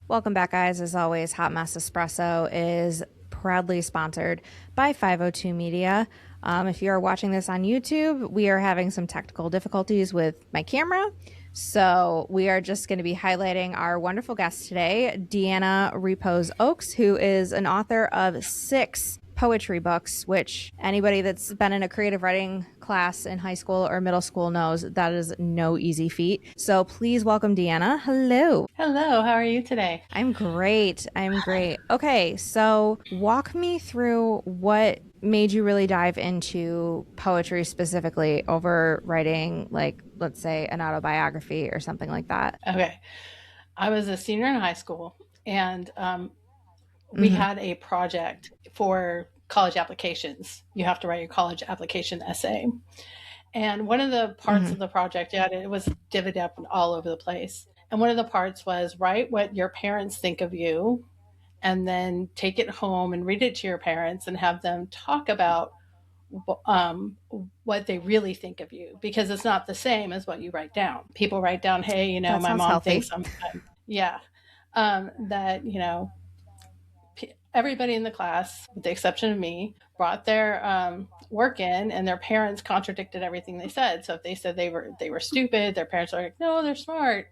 Welcome back, guys. As always, Hot Mess Espresso is proudly sponsored by 502 Media. If you are watching this on YouTube, we are having some technical difficulties with my camera. So we are just going to be highlighting our wonderful guest today, Deanna Repose-Oaks, who is an author of 6 poetry books, which anybody that's been in a creative writing class in high school or middle school knows that is no easy feat. So please welcome Deanna. Hello. Hello, how are you today? I'm great. I'm great. Okay, so walk me through what made you really dive into poetry specifically over writing, like, let's say, an autobiography or something like that. Okay, I was a senior in high school, and we Mm-hmm. had a project for college applications. You have to write your college application essay. And one of the parts Mm-hmm. of the project, yeah, it was divvied up all over the place. And one of the parts was write what your parents think of you, and then take it home and read it to your parents and have them talk about um, what they really think of you, because it's not the same as what you write down. People write down, hey, That my sounds mom healthy. thinks yeah, that, everybody in the class, with the exception of me, brought their work in, and their parents contradicted everything they said. So if they said they were stupid, their parents are like, no, they're smart.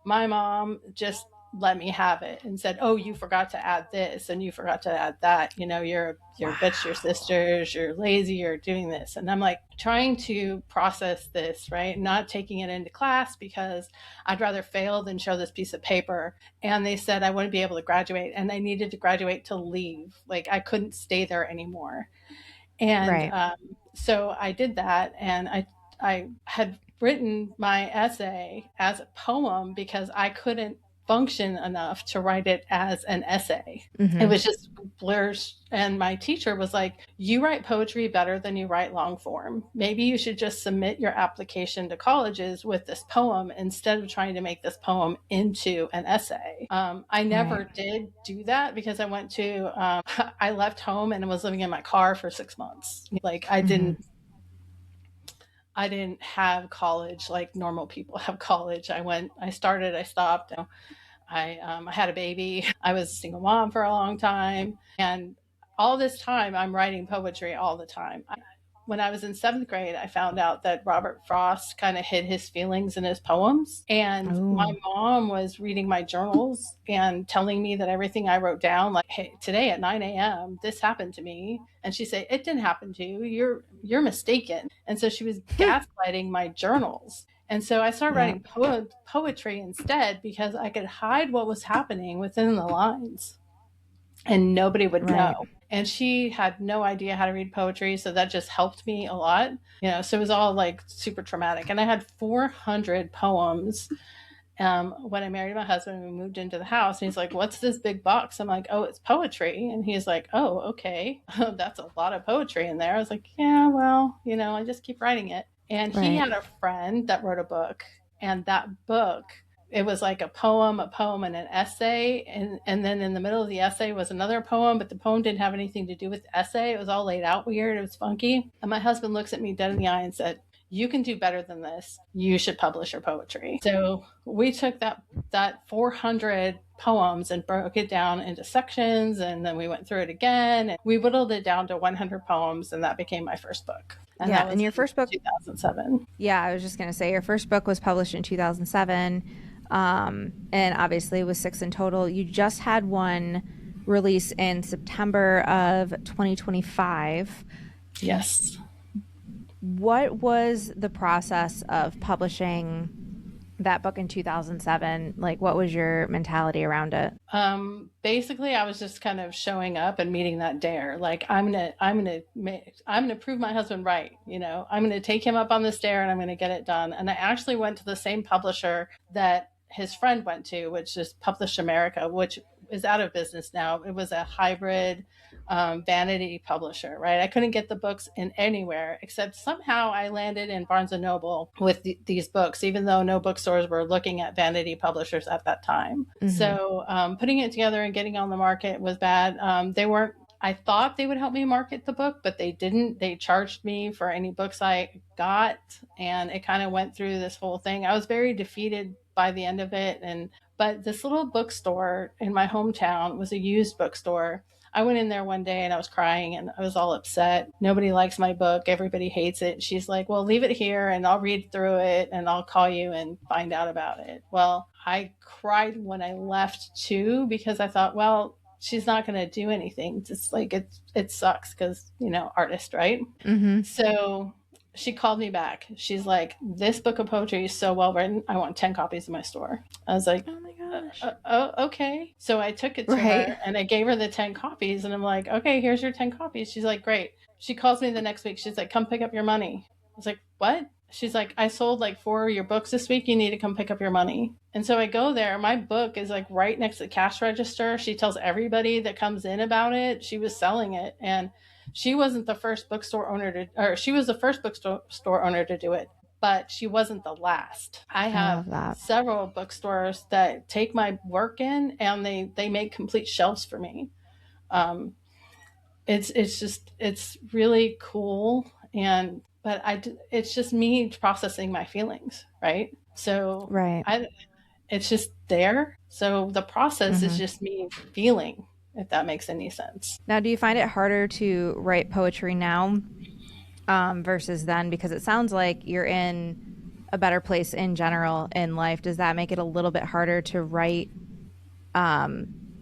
My mom just let me have it and said, "Oh, you forgot to add this and you forgot to add that. You're a bitch to your Wow. sisters. You're lazy. You're doing this." And I'm like trying to process this, right? Not taking it into class because I'd rather fail than show this piece of paper. And they said I wouldn't be able to graduate, and I needed to graduate to leave. Like I couldn't stay there anymore. And Right. so I did that, and I had written my essay as a poem because I couldn't function enough to write it as an essay. It Mm-hmm. was just blurs. And my teacher was like, "You write poetry better than you write long form. Maybe you should just submit your application to colleges with this poem instead of trying to make this poem into an essay." I Right. never did do that because I went to, I left home and was living in my car for 6 months. Like Mm-hmm. I didn't have college like normal people have college. I started, I stopped. I had a baby. I was a single mom for a long time. And all this time, I'm writing poetry all the time. When I was in seventh grade, I found out that Robert Frost kind of hid his feelings in his poems. And my Oh. mom was reading my journals and telling me that everything I wrote down, like, hey, today at 9 a.m., this happened to me. And she said, it didn't happen to you. You're mistaken. And so she was gaslighting my journals. And so I started Yeah. writing poetry instead because I could hide what was happening within the lines and nobody would Right. know. And she had no idea how to read poetry, so that just helped me a lot. So it was all like super traumatic. And I had 400 poems when I married my husband. We moved into the house, and he's like, "What's this big box?" I'm like, "Oh, it's poetry." And he's like, "Oh, okay, that's a lot of poetry in there." I was like, "Yeah, well, I just keep writing it." And he Right. had a friend that wrote a book, and that book, it was like a poem, and an essay, and then in the middle of the essay was another poem, but the poem didn't have anything to do with the essay. It was all laid out weird. It was funky. And my husband looks at me dead in the eye and said, "You can do better than this. You should publish your poetry." So we took that 400 poems and broke it down into sections, and then we went through it again, and we whittled it down to 100 poems, and that became my first book. And Yeah. that And was your in first book, 2007. yeah, I was just going to say your first book was published in 2007. And obviously it was 6 in total. You just had one release in September of 2025. Yes. What was the process of publishing that book in 2007? Like, what was your mentality around it? Basically, I was just kind of showing up and meeting that dare. Like, I'm gonna prove my husband right. I'm gonna take him up on this dare, and I'm gonna get it done. And I actually went to the same publisher that his friend went to, which is Publish America, which is out of business now. It was a hybrid vanity publisher, right? I couldn't get the books in anywhere except somehow I landed in Barnes and Noble with these books, even though no bookstores were looking at vanity publishers at that time. Mm-hmm. So putting it together and getting on the market was bad. They weren't. I thought they would help me market the book, but they didn't. They charged me for any books I got, and it kind of went through this whole thing. I was very defeated by the end of it, and But this little bookstore in my hometown was a used bookstore. I went in there one day and I was crying and I was all upset. Nobody likes my book. Everybody hates it. She's like, well, leave it here and I'll read through it and I'll call you and find out about it. Well, I cried when I left too, because I thought, well, she's not going to do anything. Just like it sucks because, artist, right? Mm-hmm. So she called me back. She's like, this book of poetry is so well written. I want 10 copies in my store. I was like, Oh my gosh. okay. So I took it to Right. her and I gave her the 10 copies and I'm like, okay, here's your 10 copies. She's like, great. She calls me the next week. She's like, come pick up your money. I was like, what? She's like, I sold like 4 of your books this week. You need to come pick up your money. And so I go there. My book is like right next to the cash register. She tells everybody that comes in about it. She was selling it. And she wasn't the first bookstore owner or she was the first bookstore owner to do it, but she wasn't the last. I I have love that. several bookstores that take my work in and they make complete shelves for me. Um, it's really cool, it's just me processing my feelings, right? So Right. it's just there. So the process is Mm-hmm. just me feeling, if that makes any sense. Now, do you find it harder to write poetry now versus then? Because it sounds like you're in a better place in general in life. Does that make it a little bit harder to write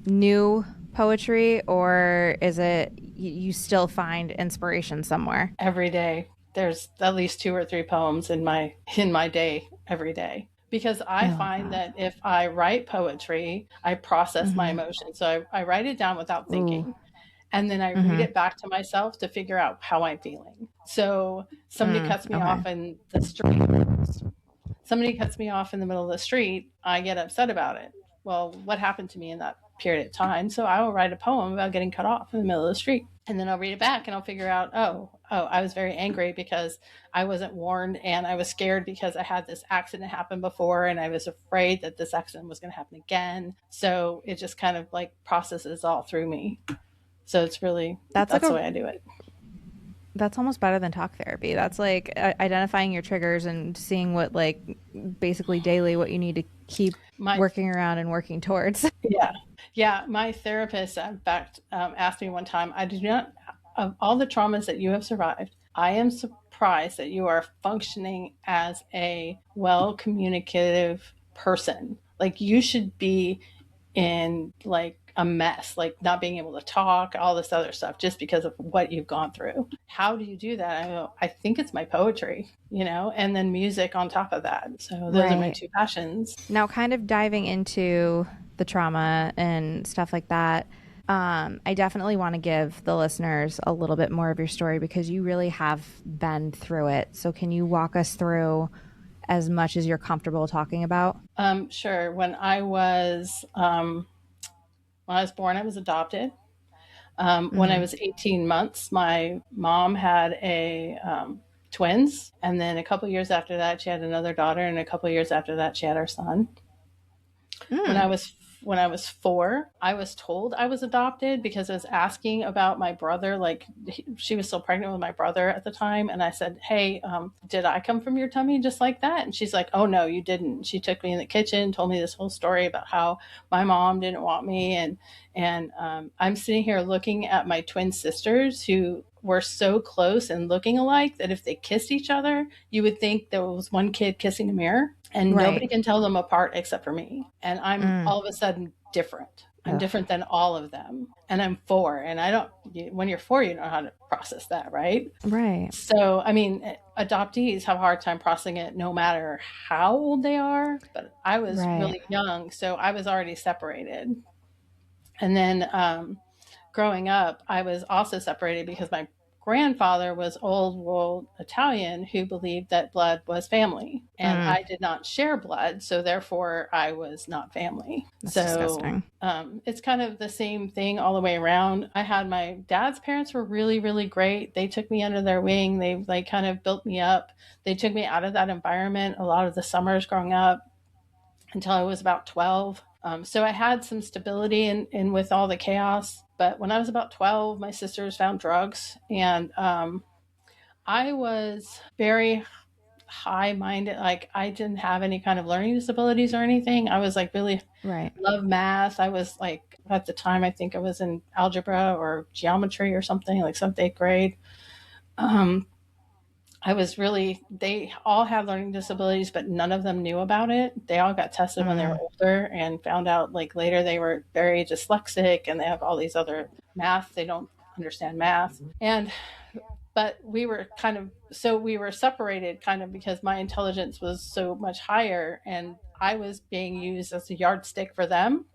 new poetry, or is it you still find inspiration somewhere? Every day there's at least 2 or 3 poems in my day every day, because I I love find that. that if I write poetry, I process my Mm-hmm. emotions. So I write it down without Ooh. thinking, and then I read Mm-hmm. it back to myself to figure out how I'm feeling. So somebody cuts me Okay. off in the street, somebody cuts me off in the middle of the street, I get upset about it. Well, what happened to me in that period of time? So I will write a poem about getting cut off in the middle of the street. And then I'll read it back and I'll figure out, I was very angry because I wasn't warned, and I was scared because I had this accident happen before and I was afraid that this accident was going to happen again. So it just kind of like processes all through me. So That's like that's the a way I do it. that's almost better than talk therapy. That's like identifying your triggers and seeing what, like, basically daily what you need to keep My working around and working towards. Yeah. Yeah. My therapist, in fact, asked me one time, I do not, of all the traumas that you have survived, I am surprised that you are functioning as a well communicative person. Like, you should be in like a mess, like not being able to talk, all this other stuff, just because of what you've gone through. How do you do that? I go, I think it's my poetry, and then music on top of that. So those are my Right. 2 passions. Now, kind of diving into the trauma and stuff like that, I definitely want to give the listeners a little bit more of your story because you really have been through it. So, can you walk us through as much as you're comfortable talking about? Sure. When I was born, I was adopted. When I Mm-hmm. was 18 months, my mom had a twins, and then a couple years after that, she had another daughter, and a couple years after that, she had our son. When I Mm. was when I was 4, I was told I was adopted because I was asking about my brother. Like, she was still pregnant with my brother at the time, and I said, "Hey, did I come from your tummy just like that?" And she's like, "Oh no, you didn't." She took me in the kitchen, told me this whole story about how my mom didn't want me, and I'm sitting here looking at my twin sisters who were so close and looking alike that if they kissed each other, you would think there was one kid kissing a mirror, and nobody Right. can tell them apart except for me. And I'm Mm. all of a sudden different. I'm Ugh. different than all of them. And I'm 4. And I don't, when you're 4, you know how to process that, right? Right. So, I mean, adoptees have a hard time processing it no matter how old they are. But I was Right. really young, so I was already separated. And then growing up, I was also separated because my grandfather was old world Italian who believed that blood was family. And Mm. I did not share blood, so therefore I was not family. That's So disgusting. it's kind of the same thing all the way around. I had my dad's parents were really, really great. They took me under their wing. They like kind of built me up. They took me out of that environment a lot of the summers growing up until I was about 12. So I had some stability in with all the chaos. But when I was about 12, my sisters found drugs, and I was very high minded. Like I didn't have any kind of learning disabilities or anything. I was like really Right. love math. I was like at the time I think I was in algebra or geometry or something like seventh, eighth grade. Um, I was really, they all had learning disabilities, but none of them knew about it. They all got tested when they were Mm. older and found out like later they were very dyslexic and they have all these other math. They don't understand math. And, but we were kind of, so we were separated kind of because my intelligence was so much higher and I was being used as a yardstick for them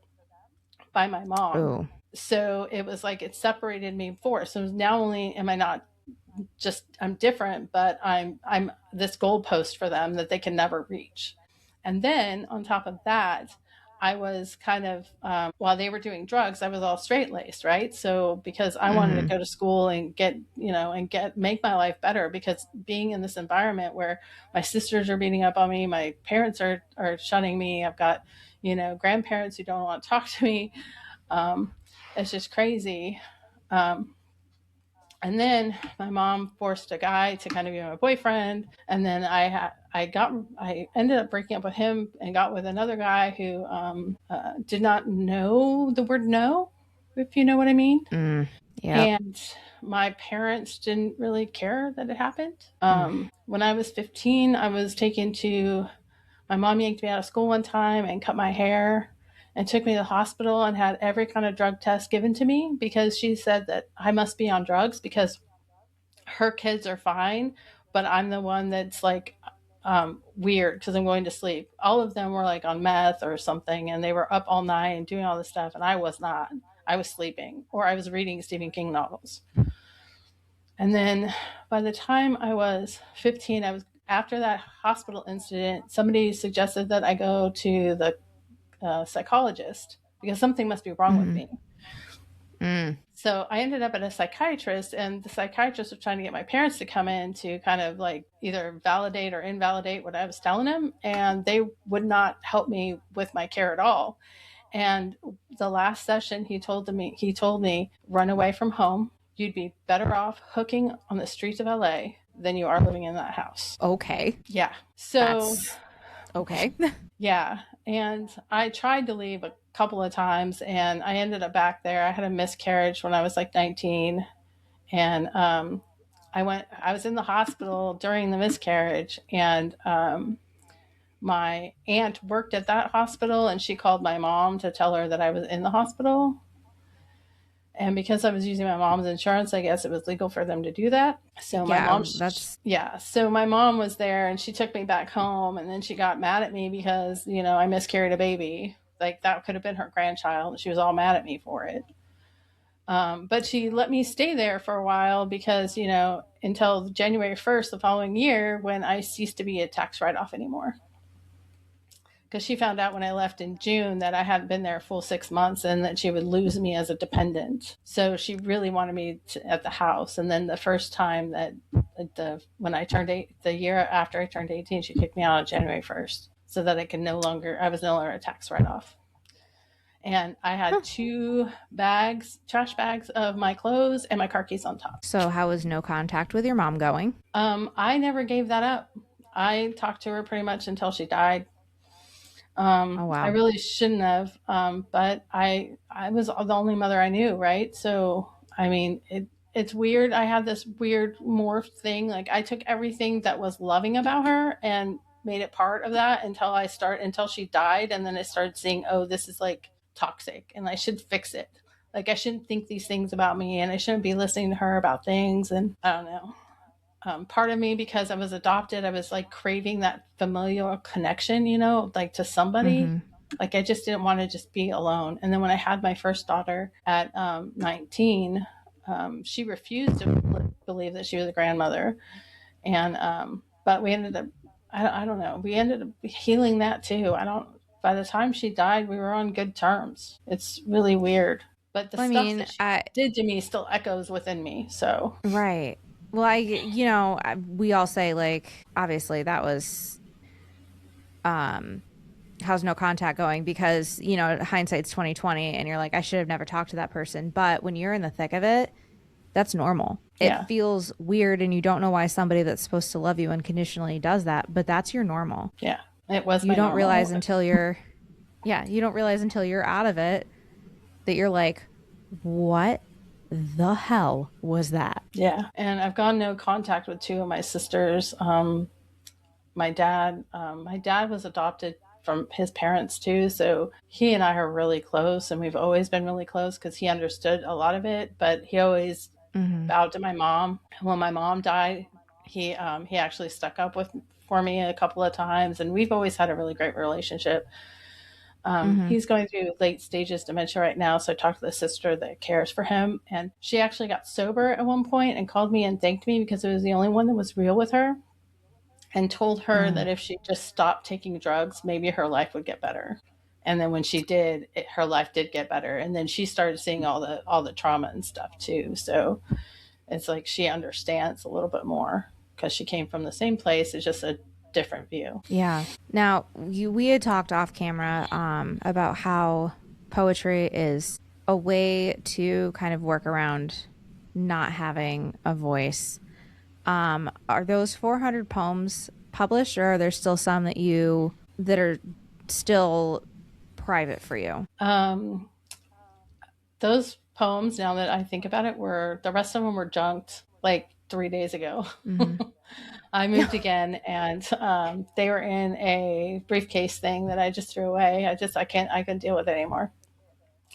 by my mom. Oh. So it was like it separated me for. So now only am I not just I'm different, but I'm this goalpost for them that they can never reach. And then on top of that, I was kind of while they were doing drugs, I was all straight laced, right? So because I wanted to Mm-hmm. go to school and get and get make my life better, because being in this environment where my sisters are beating up on me, my parents are shunning me, I've got grandparents who don't want to talk to me. Um, it's just crazy. Um, and then my mom forced a guy to kind of be my boyfriend, and then I ended up breaking up with him and got with another guy who did not know the word no, if you know what I mean. Mm. Yep. And my parents didn't really care that it happened. Mm. When I was 15, I was taken to my mom yanked me out of school one time and cut my hair and took me to the hospital and had every kind of drug test given to me because she said that I must be on drugs because her kids are fine, but I'm the one that's like weird because I'm going to sleep. All of them were like on meth or something and they were up all night and doing all this stuff, and I was not. I was sleeping or I was reading Stephen King novels. And then by the time I was 15, I was after that hospital incident, somebody suggested that I go to the psychologist because something must be wrong with Mm-hmm. me. Mm. So I ended up at a psychiatrist, and the psychiatrist was trying to get my parents to come in to kind of like either validate or invalidate what I was telling them, and they would not help me with my care at all. And the last session, he told me, run away from home. You'd be better off hooking on the streets of LA than you are living in that house. Okay. Yeah. So That's okay. yeah. And I tried to leave a couple of times and I ended up back there. I had a miscarriage when I was like 19. And I was in the hospital during the miscarriage. And my aunt worked at that hospital and she called my mom to tell her that I was in the hospital. And because I was using my mom's insurance, I guess it was legal for them to do that. So my Yeah, mom, that's yeah. So my mom was there and she took me back home. And then she got mad at me because, I miscarried a baby. Like that could have been her grandchild. She was all mad at me for it. But she let me stay there for a while because, until January 1st the following year when I ceased to be a tax write off anymore, because she found out when I left in June that I hadn't been there a full 6 months and that she would lose me as a dependent. So she really wanted me at the house. And then the first time that when I turned the year after I turned 18, she kicked me out on January 1st so that I was no longer a tax write off. And I had two trash bags of my clothes and my car keys on top. so. How is no contact with your mom going? I never gave that up. I talked to her pretty much until she died. Oh I wow. really shouldn't have, but I was the only mother I knew, right? So I mean, it's weird. I had this weird morph thing. Like I took everything that was loving about her and made it part of that until she died, and then I started seeing, oh, this is like toxic, and I should fix it. Like I shouldn't think these things about me, and I shouldn't be listening to her about things, and I don't know. Part of me, because I was adopted, I was like craving that familial connection, like to somebody. Mm-hmm. Like I just didn't want to just be alone. And then when I had my first daughter at 19, she refused to believe that she was a grandmother. And, but we ended up, I don't know, we ended up healing that too. By the time she died, we were on good terms. It's really weird. But the I stuff mean, that she did to me still echoes within me. So, right. Well, we all say like obviously that was how's no contact going because hindsight's 2020 and you're like I should have never talked to that person, but when you're in the thick of it, That's normal. It Yeah. feels weird and you don't know why somebody that's supposed to love you unconditionally does that, but that's your normal. Yeah. It was You my don't realize normal. until you're you don't realize until you're out of it that you're like, what the hell was that? Yeah. And I've gone no contact with two of my sisters. My dad was adopted from his parents too, so he and I are really close, and we've always been really close because he understood a lot of it, but he always bowed to my mom. When my mom died, he actually stuck up with for me a couple of times, and we've always had a really great relationship. He's going through late stages dementia right now, so I talked to the sister that cares for him, and she actually got sober at one point and called me and thanked me because it was the only one that was real with her, and told her that if she just stopped taking drugs, maybe her life would get better. And then when she did, her life did get better. And then she started seeing all the trauma and stuff too. So it's like she understands a little bit more because she came from the same place. It's just a different view. Yeah. Now, we had talked off camera about how poetry is a way to kind of work around not having a voice. Are those 400 poems published, or are there still some that are still private for you? Those poems, now that I think about it, were the rest of them were junked like 3 days ago. I moved again, and they were in a briefcase thing that I just threw away. I couldn't deal with it anymore.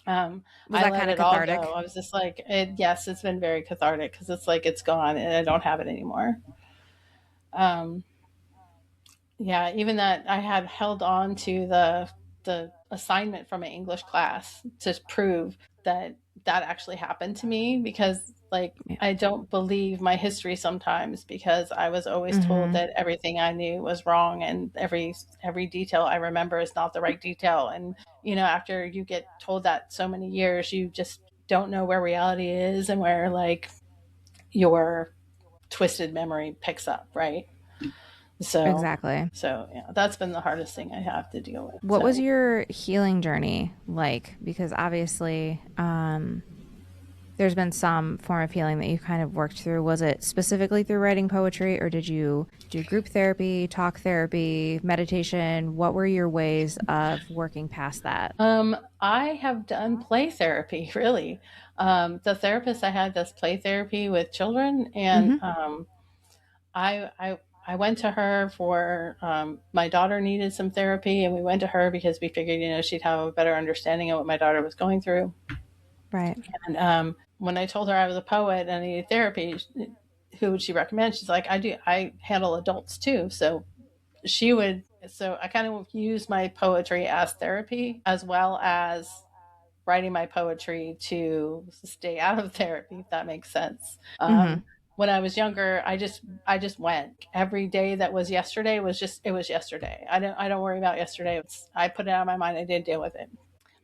Was I that let kind of it all cathartic? go. I was just like, yes, it's been very cathartic because it's like it's gone and I don't have it anymore. Um, yeah, even that I had held on to the assignment from an English class to prove that that actually happened to me, because like Yeah. I don't believe my history sometimes because I was always told that everything I knew was wrong, and every detail I remember is not the right detail. And after you get told that so many years, you just don't know where reality is and where like your twisted memory picks up, right? So, Exactly. so yeah, that's been the hardest thing I have to deal with. What was So, your healing journey like? Because obviously, there's been some form of healing that you kind of worked through. Was it specifically through writing poetry, or did you do group therapy, talk therapy, meditation? What were your ways of working past that? I have done play therapy, really. The therapist I had does play therapy with children, and I, I, I went to her for my daughter needed some therapy, and we went to her because we figured, she'd have a better understanding of what my daughter was going through. Right. And when I told her I was a poet and I needed therapy, who would she recommend? She's like, I handle adults too. So I kind of use my poetry as therapy as well as writing my poetry to stay out of therapy, if that makes sense. When I was younger, I just went. Every day that was yesterday it was yesterday. I don't worry about yesterday. I put it out of my mind. I didn't deal with it.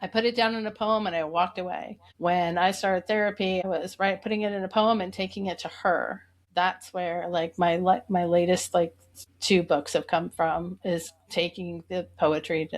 I put it down in a poem and I walked away. When I started therapy, I was putting it in a poem and taking it to her. That's where like my latest like two books have come from, is taking the poetry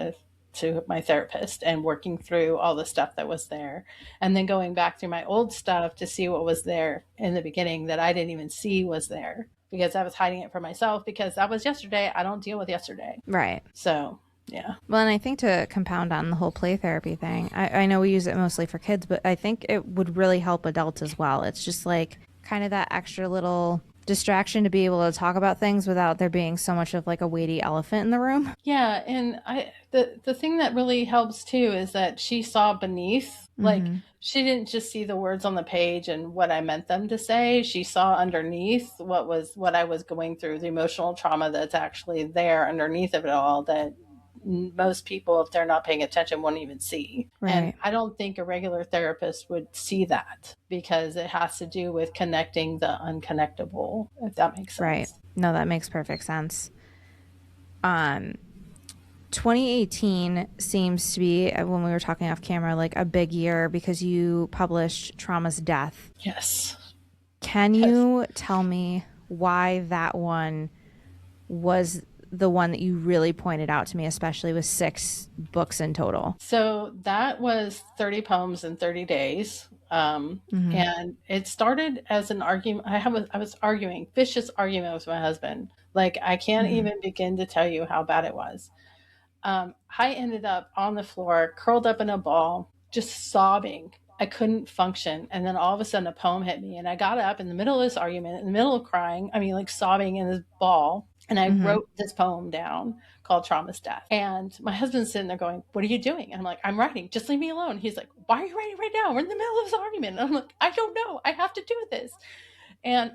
to my therapist and working through all the stuff that was there, and then going back through my old stuff to see what was there in the beginning that I didn't even see was there because I was hiding it from myself, because that was yesterday. I don't deal with yesterday. Right. So yeah. Well, and I think to compound on the whole play therapy thing, I know we use it mostly for kids, but I think it would really help adults as well. It's just like kind of that extra little distraction to be able to talk about things without there being so much of like a weighty elephant in the room. Yeah, and the thing that really helps too is that she saw beneath, like she didn't just see the words on the page and what I meant them to say. She saw underneath what I was going through, the emotional trauma that's actually there underneath of it all, that most people, if they're not paying attention, won't even see. Right. And I don't think a regular therapist would see that, because it has to do with connecting the unconnectable, if that makes sense. Right. No, that makes perfect sense. 2018 seems to be, when we were talking off camera, like a big year because you published Trauma's Death. Yes. Can you tell me why that one was the one that you really pointed out to me, especially with 6 books in total? So that was 30 poems in 30 days. Mm-hmm. And it started as an argument. I was arguing, vicious argument with my husband. Like, I can't Mm-hmm. even begin to tell you how bad it was. I ended up on the floor, curled up in a ball, just sobbing. I couldn't function. And then all of a sudden, a poem hit me. And I got up in the middle of this argument, in the middle of crying, I mean, like sobbing in this ball. And I Mm-hmm. wrote this poem down called Trauma's Death. And my husband's sitting there going, "What are you doing?" And I'm like, "I'm writing. Just leave me alone." He's like, "Why are you writing right now? We're in the middle of this argument." And I'm like, "I don't know. I have to do this." And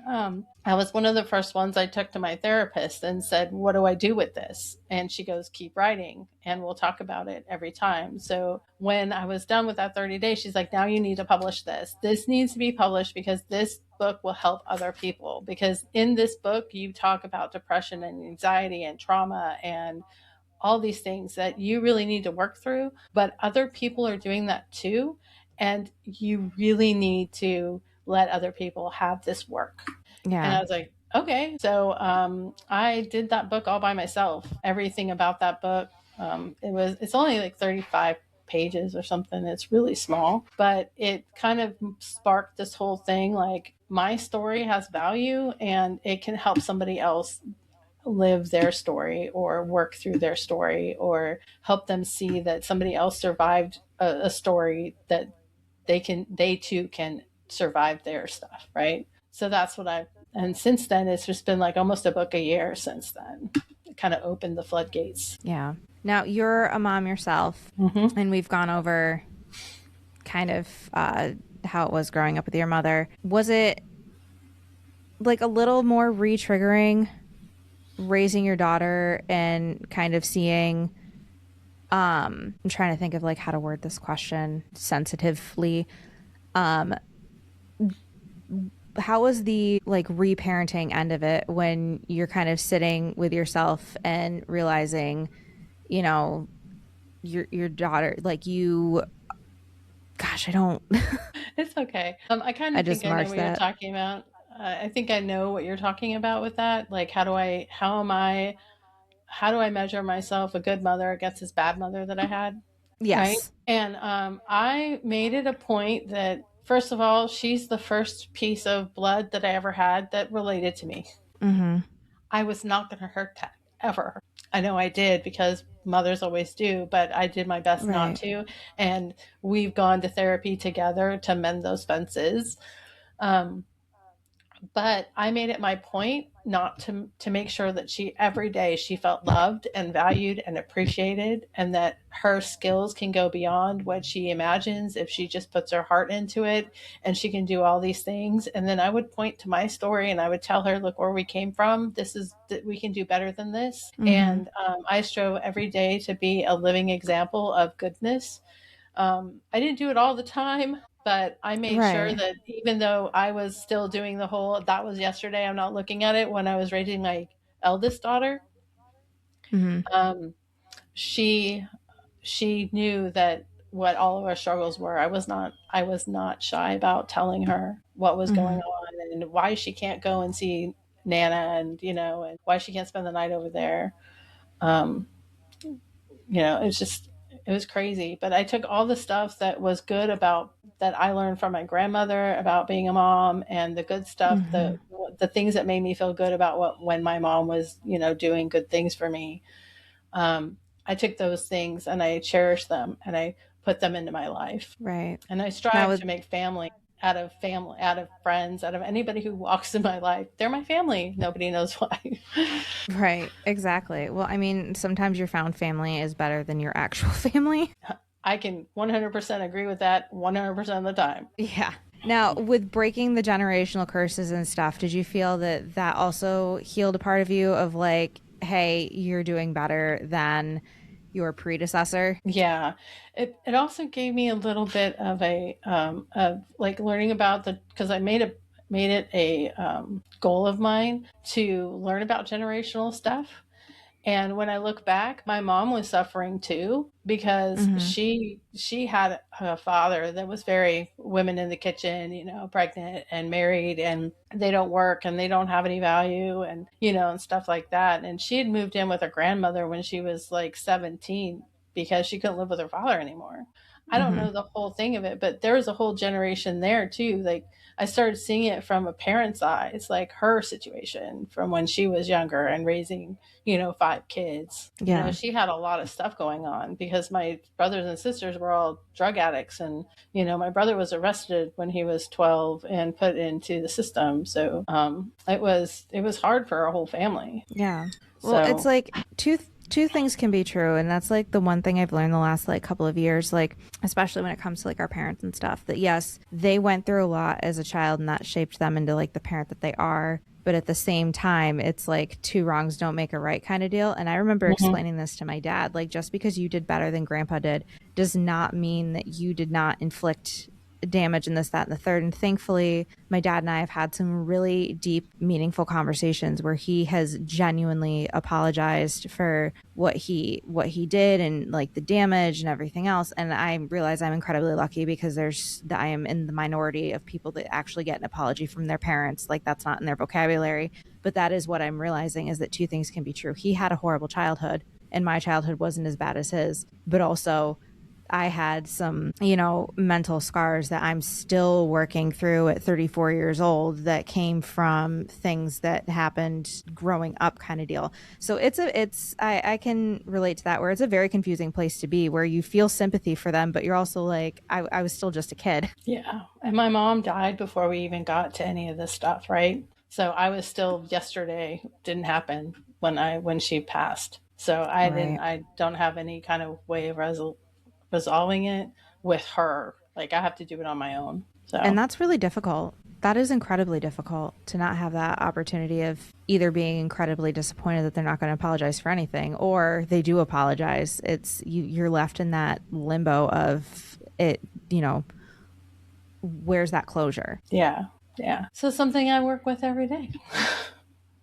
I was one of the first ones I took to my therapist and said, "What do I do with this?" And she goes, "Keep writing and we'll talk about it every time." So when I was done with that 30 days, she's like, "Now you need to publish this. This needs to be published because this book will help other people. Because in this book, you talk about depression and anxiety and trauma and all these things that you really need to work through, but other people are doing that too. And you really need to let other people have this work." And Yeah. I was like, "Okay." So I did that book all by myself, everything about that book. It's only like 35 pages or something. It's really small, but it kind of sparked this whole thing. Like, my story has value and it can help somebody else live their story or work through their story or help them see that somebody else survived a story, that they too can survive their stuff, right? So that's what I and since then it's just been like almost a book a year since then. It kind of opened the floodgates. Yeah. Now you're a mom yourself, Mm-hmm. and we've gone over kind of how it was growing up with your mother. Was it like a little more re-triggering raising your daughter and kind of seeing I'm trying to think of like how to word this question sensitively. How was the like reparenting end of it when you're kind of sitting with yourself and realizing, you know, your daughter like you gosh, I don't It's okay. I kind I of just think I know marked what you're that. talking about. I think I know what you're talking about with that. Like, how do I measure myself a good mother against this bad mother that I had? Right. Yes. And I made it a point that, first of all, she's the first piece of blood that I ever had that related to me. Mhm. I was not going to hurt that ever. I know I did because mothers always do, but I did my best not Right. to. And we've gone to therapy together to mend those fences. Um, but I made it my point not to make sure that she every day she felt loved and valued and appreciated, and that her skills can go beyond what she imagines if she just puts her heart into it, and she can do all these things. And then I would point to my story and I would tell her, "Look where we came from. This is that we can do better than this." Mhm. And I strove every day to be a living example of goodness. I didn't do it all the time, but I made sure Right. that even though I was still doing the whole "that was yesterday, I'm not looking at it" when I was raising my eldest daughter, Mhm. um, she she knew that what all of our struggles were. I was not shy about telling her what was going Mhm. on and why she can't go and see Nana, and and why she can't spend the night over there. Um, it's just it was crazy. But I took all the stuff that was good about that I learned from my grandmother about being a mom, and the good stuff, Mhm. the things that made me feel good about what when my mom was, doing good things for me. I took those things and I cherished them and I put them into my life. Right. And I Now strive with to make family, out of friends, out of anybody who walks in my life. They're my family. Nobody knows why. right, exactly. Well, I mean, sometimes your found family is better than your actual family. I can 100% agree with that 100% of the time. Yeah. Now, with breaking the generational curses and stuff, did you feel that that also healed a part of you of like, hey, you're doing better than your predecessor? Yeah, it also gave me a little bit of like learning about because I made it a goal of mine to learn about generational stuff. And when I look back, my mom was suffering too because Mm-hmm. she had a father that was very women in the kitchen, pregnant and married, and they don't work and they don't have any value, and and stuff like that. And she had moved in with her grandmother when she was like 17 because she couldn't live with her father anymore. I don't know the whole thing of it, but there was a whole generation there too. Like I started seeing it from a parent's eyes, like her situation from when she was younger and raising, 5 kids. Yeah. She had a lot of stuff going on because my brothers and sisters were all drug addicts. And, my brother was arrested when he was 12 and put into the system. So it was hard for our whole family. Yeah. Well, it's So, like two things can be true, and that's like the one thing I've learned the last like couple of years, like especially when it comes to like our parents and stuff, that yes, they went through a lot as a child and that shaped them into like the parent that they are. But at the same time, it's like two wrongs don't make a right kind of deal. And I remember mhm. explaining this to my dad, like just because you did better than grandpa did does not mean that you did not inflict damage and this, that, and the third. And thankfully, my dad and I have had some really deep, meaningful conversations where he has genuinely apologized for what he did and like the damage and everything else. And I realize I'm incredibly lucky because I am in the minority of people that actually get an apology from their parents. Like that's not in their vocabulary. But that is what I'm realizing, is that two things can be true. He had a horrible childhood and my childhood wasn't as bad as his, but also I had some, mental scars that I'm still working through at 34 years old that came from things that happened growing up, kind of deal. So I can relate to that, where it's a very confusing place to be, where you feel sympathy for them, but you're also like, I was still just a kid. Yeah. And my mom died before we even got to any of this stuff, right? So I was still yesterday, didn't happen when she passed. So Right. I don't have any kind of way of resolving it with her. Like I have to do it on my own. And So that's really difficult. That is incredibly difficult, to not have that opportunity of either being incredibly disappointed that they're not going to apologize for anything, or they do apologize. You're left in that limbo of it, where's that closure? yeah. Yeah. So something I work with every day.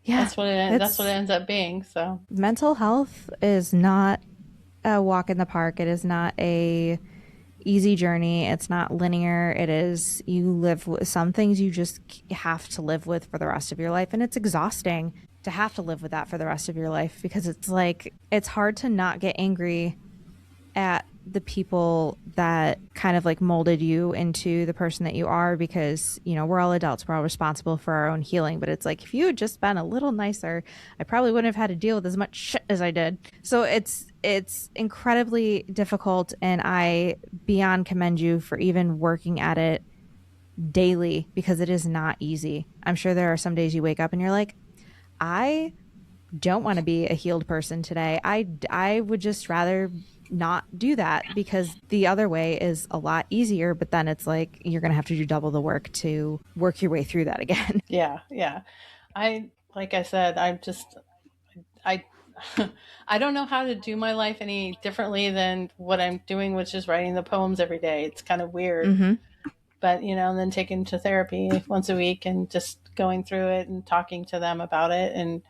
Yeah. That's what it It's ends up being. So mental health is not a walk in the park. It is not a easy journey. It's not linear. It is, you live with some things, you just have to live with for the rest of your life, and it's exhausting to have to live with that for the rest of your life, because it's like it's hard to not get angry at the people that kind of like molded you into the person that you are, because we're all adults, we're all responsible for our own healing. But it's like, if you had just been a little nicer, I probably wouldn't have had to deal with as much shit as I did. So it's incredibly difficult, and I beyond commend you for even working at it daily, because it is not easy. I'm sure there are some days you wake up and you're like, I don't want to be a healed person today. I would just rather not do that, because the other way is a lot easier. But then it's like you're going to have to do double the work to work your way through that again. yeah, yeah. Like I said, I I don't know how to do my life any differently than what I'm doing, which is writing the poems every day. It's kind of weird, Mm-hmm. but and then taking to therapy once a week and just going through it and talking to them about it. And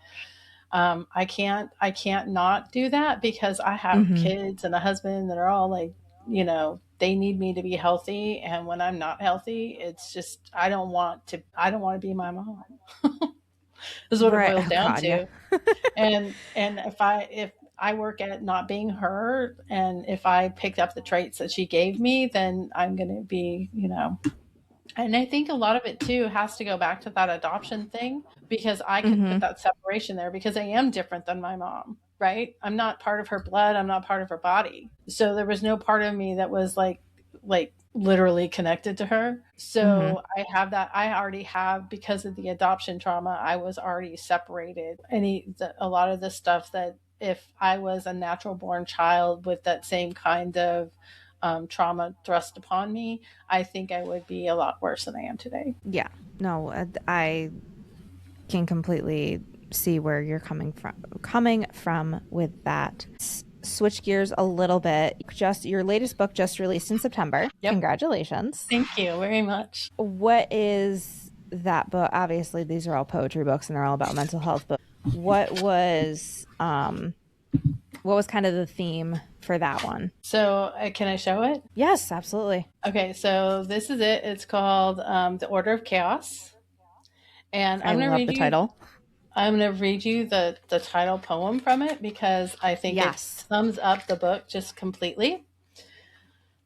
I can't not do that because I have Mm-hmm. kids and a husband that are all like, they need me to be healthy. And when I'm not healthy, it's just, I don't want to be my mom. This is what it Right. boils Oh down God. Yeah. to. And if I work at not being her, and if I picked up the traits that she gave me, then I'm going to be, and I think a lot of it too has to go back to that adoption thing, because I could Mm-hmm. put that separation there because I am different than my mom, right? I'm not part of her blood, I'm not part of her body. So there was no part of me that was like literally connected to her. Mm-hmm. So I already have, because of the adoption trauma, I was already separated. A lot of the stuff that if I was a natural born child with that same kind of trauma thrust upon me, I think I would be a lot worse than I am today. Yeah. No, I can completely see where you're coming from with that. Switch gears a little bit. Just your latest book just released in September. Yep. Congratulations. Thank you very much. What is that book? Obviously, these are all poetry books and they're all about mental health, but what was kind of the theme for that one? So, can I show it? Yes, absolutely. Okay, so this is it. It's called The Order of Chaos. And I love the title. I'm going to read you the title poem from it because I think it Yes. sums up the book just completely.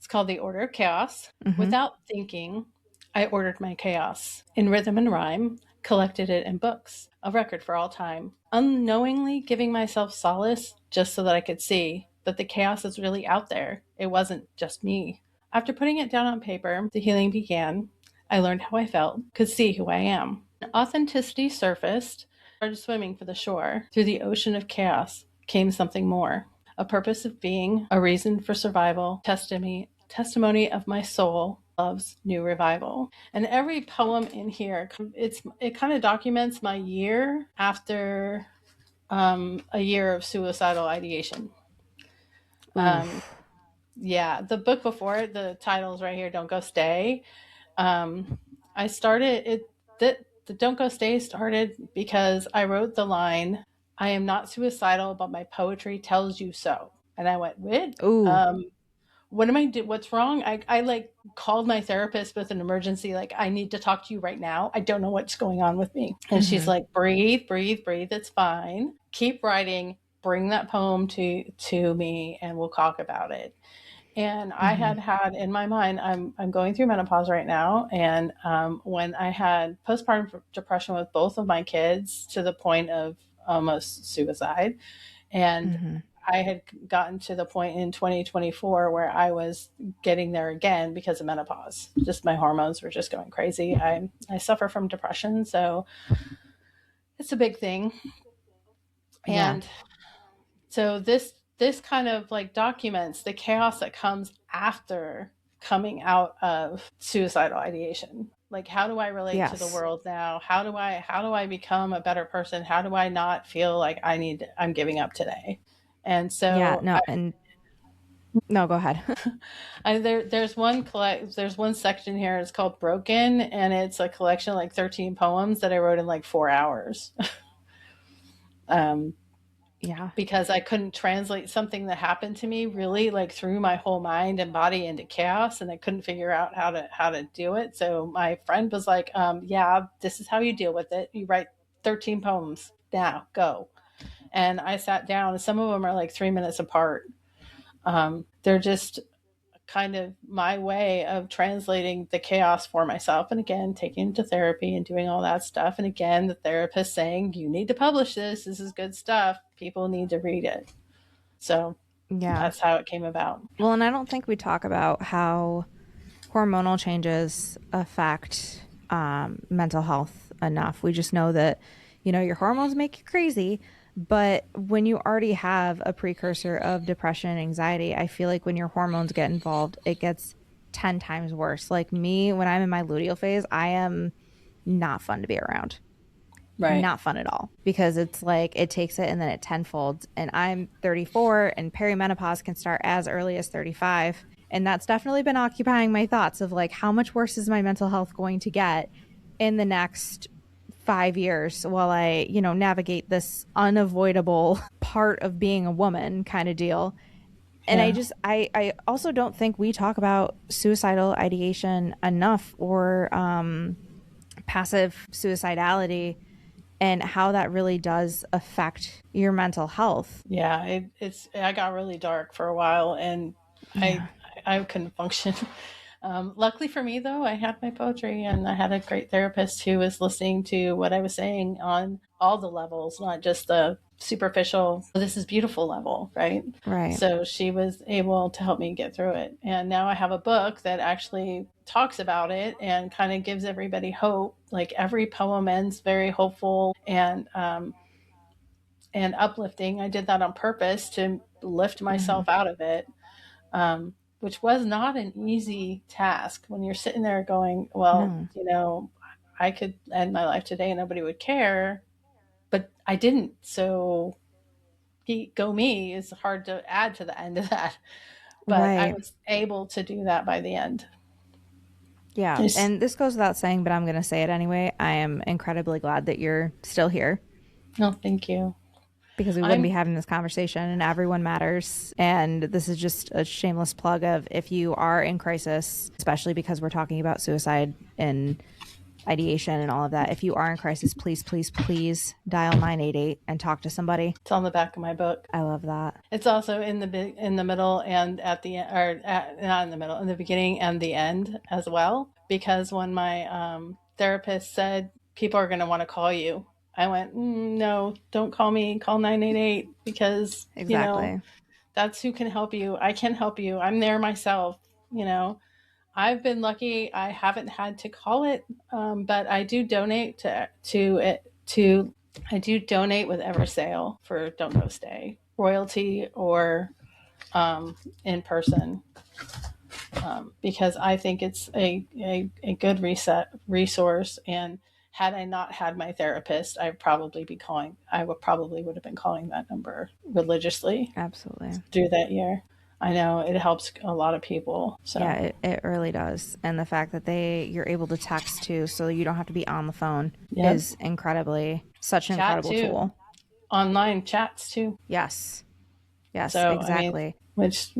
It's called The Order of Chaos. Mm-hmm. Without thinking, I ordered my chaos in rhythm and rhyme, collected it in books, a record for all time, unknowingly giving myself solace just so that I could see that the chaos is really out there. It wasn't just me. After putting it down on paper, the healing began. I learned how I felt, could see who I am. Authenticity surfaced, started swimming for the shore. Through the ocean of chaos came something more. A purpose of being, a reason for survival, testimony of my soul, love's new revival. And every poem in here, it kind of documents my year after a year of suicidal ideation. Um, Oof. yeah, the book before it, the title's right here, Don't Go Stay. I started it, the Don't Go Stay started because I wrote the line, I am not suicidal, but my poetry tells you so. And I went, what? Ooh. What am I do? What's wrong? I like called my therapist with an emergency. Like, I need to talk to you right now. I don't know what's going on with me. And she's Mm-hmm. like, breathe, breathe, breathe. It's fine. Keep writing. Bring that poem to me, and we'll talk about it. And I Mm-hmm. had in my mind, I'm going through menopause right now, and when I had postpartum depression with both of my kids to the point of almost suicide, and Mm-hmm. I had gotten to the point in 2024 where I was getting there again because of menopause. Just my hormones were just going crazy. I suffer from depression, so it's a big thing. Yeah. And so this kind of like documents the chaos that comes after coming out of suicidal ideation. Like, how do I relate to the Yes. world now? How do I become a better person? How do I not feel like I'm giving up today? And Yeah. so No. And no, go ahead. there's one section here. It's called Broken, and it's a collection of like 13 poems that I wrote in like 4 hours. um, Yeah. because I couldn't translate something that happened to me really like through my whole mind and body into chaos, and I couldn't figure out how to do it. So my friend was like, yeah, this is how you deal with it. You write 13 poems. Now go. And I sat down, and some of them are like 3 minutes apart. They're just kind of my way of translating the chaos for myself, and again taking it to therapy and doing all that stuff, and again the therapist saying, you need to publish this is good stuff, people need to read it. So Yeah. that's how it came about. Well, and I don't think we talk about how hormonal changes affect mental health enough. We just know that, your hormones make you crazy. But when you already have a precursor of depression and anxiety, I feel like when your hormones get involved, it gets 10 times worse. Like me, when I'm in my luteal phase, I am not fun to be around. Right. Not fun at all, because it's like it takes it and then it tenfolds. And I'm 34, and perimenopause can start as early as 35. And that's definitely been occupying my thoughts of like, how much worse is my mental health going to get in the next 5 years while I, navigate this unavoidable part of being a woman kind of deal. And Yeah. I also don't think we talk about suicidal ideation enough, or passive suicidality, and how that really does affect your mental health. Yeah, it's I got really dark for a while, and Yeah. I I couldn't function. Luckily for me, though, I had my poetry, and I had a great therapist who was listening to what I was saying on all the levels, not just the superficial, this is beautiful level, right? Right. So she was able to help me get through it. And now I have a book that actually talks about it and kind of gives everybody hope. Like, every poem ends very hopeful and uplifting. I did that on purpose to lift Mm-hmm. myself out of it, which was not an easy task when you're sitting there going, well, No. I could end my life today and nobody would care, but I didn't. So go me is hard to add to the end of that. But I Right. was able to do that by the end. Yeah. It's, And this goes without saying, but I'm going to say it anyway. I am incredibly glad that you're still here, no, thank you. because we wouldn't be I'm, having this conversation, and everyone matters. And this is just a shameless plug of, if you are in crisis, especially because we're talking about suicide in ideation and all of that. If you are in crisis, please, please, please dial 988 and talk to somebody. It's on the back of my book. I love that. It's also in the middle and at the not in the middle, in the beginning and the end as well. Because when my therapist said people are going to want to call you, I went, no, don't call me. Call 988 because Exactly. that's who can help you. I can help you. I'm there myself. I've been lucky. I haven't had to call it, but I do donate to it to. I do donate with Eversale for Don't Go Stay, royalty or in person, because I think it's a good resource. And had I not had my therapist, I would probably would have been calling that number religiously. Absolutely. Through that year. I know it helps a lot of people. So yeah, it really does. And the fact that you're able to text too, so you don't have to be on the phone, is such an incredible tool. Online chats too. Yes, So, exactly. It's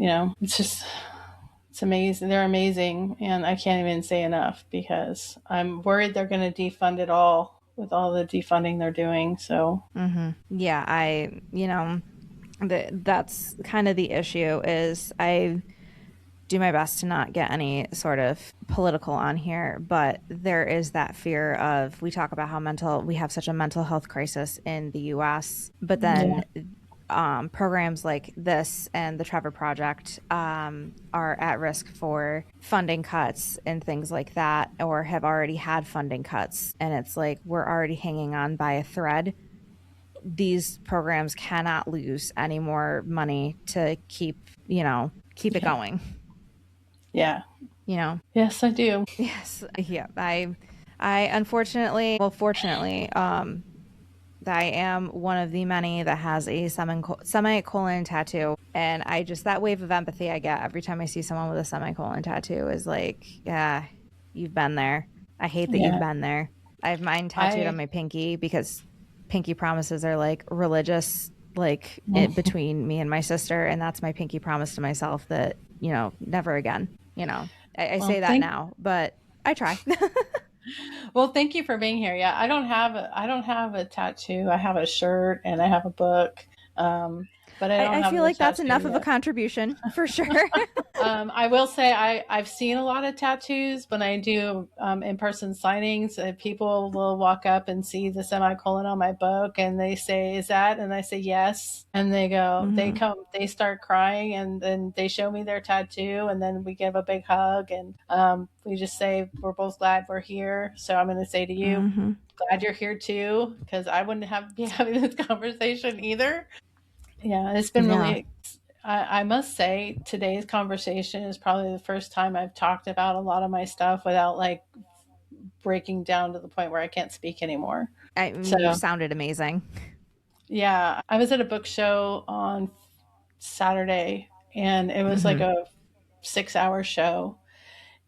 amazing. They're amazing, and I can't even say enough because I'm worried they're going to defund it all with all the defunding they're doing. So yeah, that's kind of the issue. Is I do my best to not get any sort of political on here, but there is that fear of, we talk about how we have such a mental health crisis in the US, but then programs like this and the Trevor Project are at risk for funding cuts and things like that, or have already had funding cuts. And it's like, we're already hanging on by a thread. These programs cannot lose any more money to keep it going. Yeah. Yes, I do. Yes. Yeah. I unfortunately, fortunately, I am one of the many that has a semicolon tattoo. And that wave of empathy I get every time I see someone with a semicolon tattoo is like, yeah, you've been there. I hate that you've been there. I have mine tattooed on my pinky because pinky promises are like religious, between me and my sister. And that's my pinky promise to myself that, never again, I say that now, but I try. Well, thank you for being here. Yeah, I don't have a tattoo. I have a shirt and I have a book. But I feel like that's enough of a contribution for sure. I will say I've seen a lot of tattoos when I do in-person signings. People will walk up and see the semicolon on my book and they say, "Is that?" And I say, "Yes." And they go, they start crying, and then they show me their tattoo, and then we give a big hug, and we just say, "We're both glad we're here." So I'm going to say to you, glad you're here too, because I wouldn't be having this conversation either. Yeah, it's been really, I must say, today's conversation is probably the first time I've talked about a lot of my stuff without breaking down to the point where I can't speak anymore. You sounded amazing. Yeah, I was at a book show on Saturday, and it was like a 6-hour show.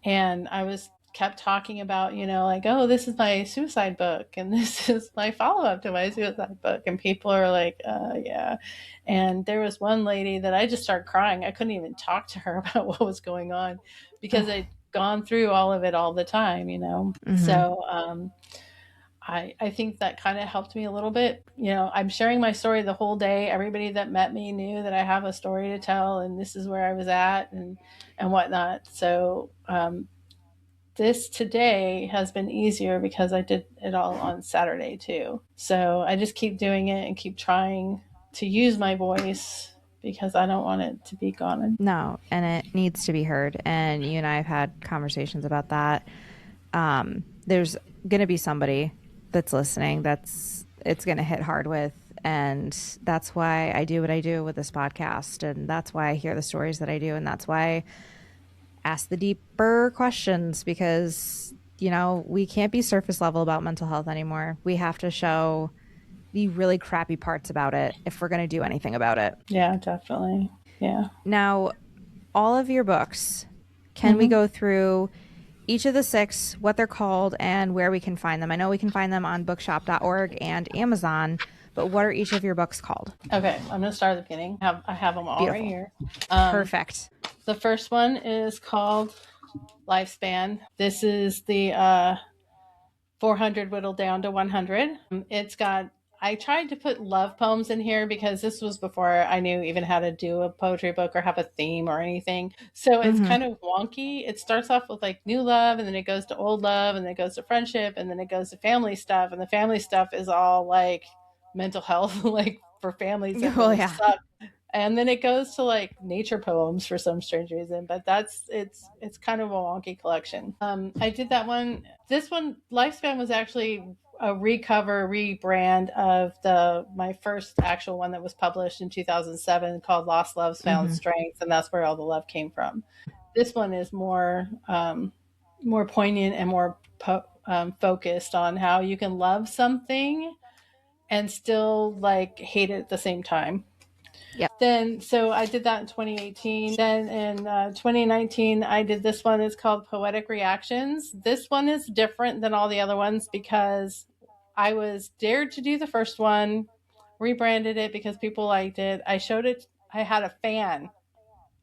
And I kept talking about, oh, this is my suicide book, and this is my follow-up to my suicide book. And people are like, yeah. And there was one lady that I just started crying. I couldn't even talk to her about what was going on because I'd gone through all of it all the time, So I think that kind of helped me a little bit. I'm sharing my story the whole day. Everybody that met me knew that I have a story to tell, and this is where I was at and whatnot. So this today has been easier because I did it all on Saturday too. So I just keep doing it and keep trying to use my voice because I don't want it to be gone. No, and it needs to be heard. And you and I have had conversations about that. There's going to be somebody that's listening it's going to hit hard with. And that's why I do what I do with this podcast. And that's why I hear the stories that I do. And that's why I ask the deeper questions, because, we can't be surface level about mental health anymore. We have to show the really crappy parts about it if we're going to do anything about it. Yeah, definitely. Yeah. Now, all of your books, can we go through each of the 6, what they're called, and where we can find them? I know we can find them on bookshop.org and Amazon, but what are each of your books called? Okay, I'm going to start at the beginning. I have them all Beautiful. Right here. Perfect. The first one is called Lifespan. This is the 400 whittled down to 100. It's got, I tried to put love poems in here because this was before I knew even how to do a poetry book or have a theme or anything. So it's Mm-hmm. kind of wonky. It starts off with like new love, and then it goes to old love, and then it goes to friendship, and then it goes to family stuff. And the family stuff is all like mental health, like for families that Oh really yeah. suck. And then it goes to like nature poems for some strange reason, but it's kind of a wonky collection. I did that one. This one, Lifespan, was actually a rebrand of the my first actual one that was published in 2007 called Lost Loves Found Mm-hmm. Strength, and that's where all the love came from. This one is more poignant and more focused on how you can love something and still like hate it at the same time. Yep. Then, so I did that in 2018. Then in 2019, I did this one. It's called Poetic Reactions. This one is different than all the other ones because I was dared to do the first one, rebranded it because people liked it. I showed it, I had a fan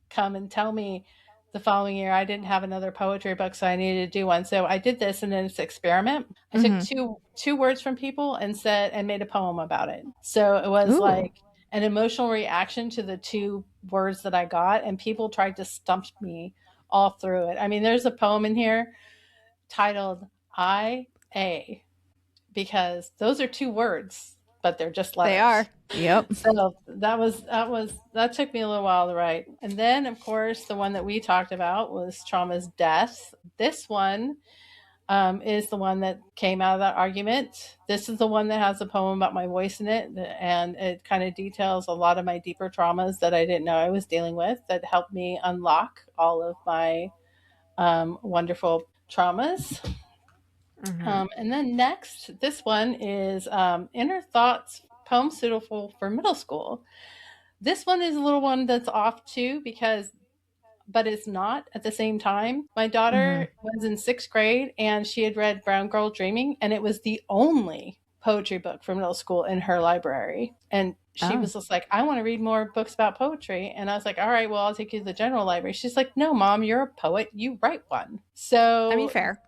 come and tell me the following year I didn't have another poetry book, so I needed to do one. So I did this, and then it's an experiment. I took Mm-hmm. two words from people and said and made a poem about it. So it was Ooh. like an emotional reaction to the two words that I got, and people tried to stump me all through it. I mean, there's a poem in here titled I A, because those are two words, but they're just They letters. are. Yep. So that took me a little while to write. And then of course the one that we talked about was Trauma's Death. This one is the one that came out of that argument. This is the one that has a poem about my voice in it, and it kind of details a lot of my deeper traumas that I didn't know I was dealing with, that helped me unlock all of my wonderful traumas. Mm-hmm. And then next, this one is Inner Thoughts, poem suitable for middle school. This one is a little one that's off too, because, but it's not at the same time. My Mm-hmm. daughter was in sixth grade and she had read Brown Girl Dreaming, and it was the only poetry book for middle school in her library. And she Oh, was just like, I want to read more books about poetry. And I was like, all right, well, I'll take you to the general library. She's like, no, mom, you're a poet. You write one. I mean, So fair.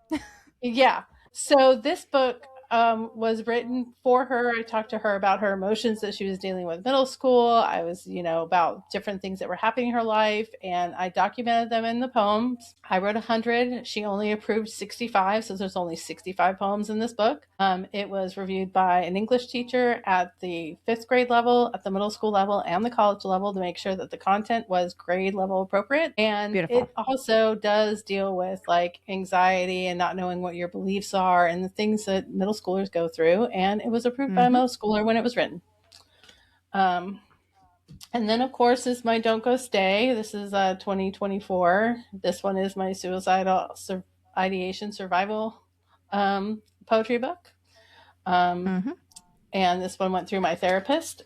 yeah. So this book was written for her. I talked to her about her emotions that she was dealing with middle school. I was, about different things that were happening in her life, and I documented them in the poems. I wrote 100. She only approved 65, so there's only 65 poems in this book. It was reviewed by an English teacher at the fifth grade level, at the middle school level, and the college level to make sure that the content was grade level appropriate. And Beautiful. it also does deal with like anxiety and not knowing what your beliefs are and the things that middle schoolers go through. And it was approved by a Mm-hmm. middle schooler when it was written. Um, and then, of course, is my Don't Go Stay. This is 2024. This one is my ideation survival poetry book. Um, Mm-hmm. and this one went through my therapist,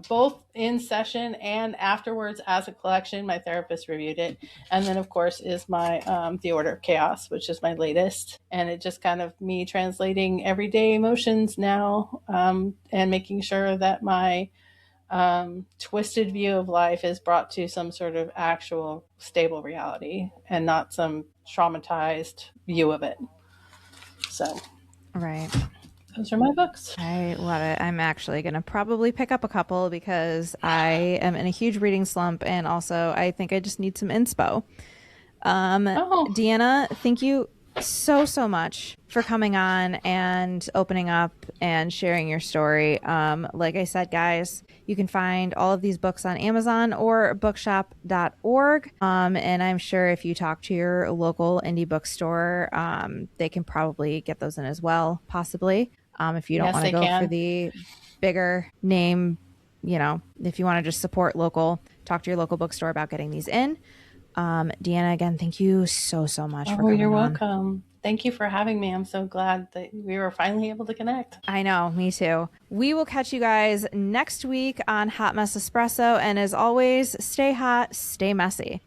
both in session and afterwards as a collection. My therapist reviewed it. And then, of course, is my The Order of Chaos, which is my latest. And it just kind of me translating everyday emotions now, and making sure that my twisted view of life is brought to some sort of actual stable reality and not some traumatized view of it. So Right. those are my books. I love it. I'm actually going to probably pick up a couple because I am in a huge reading slump, and also I think I just need some inspo. Oh, Deanna, thank you so much for coming on and opening up and sharing your story. Like I said, guys, you can find all of these books on Amazon or bookshop.org. And I'm sure if you talk to your local indie bookstore, they can probably get those in as well, possibly. If you don't yes, want to they go for can. the bigger name, if you want to just support local, talk to your local bookstore about getting these in. Deanna, again, thank you so much for Oh, you're coming on. welcome. Thank you for having me. I'm so glad that we were finally able to connect. I know, me too. We will catch you guys next week on Hot Mess Espresso. And as always, stay hot, stay messy.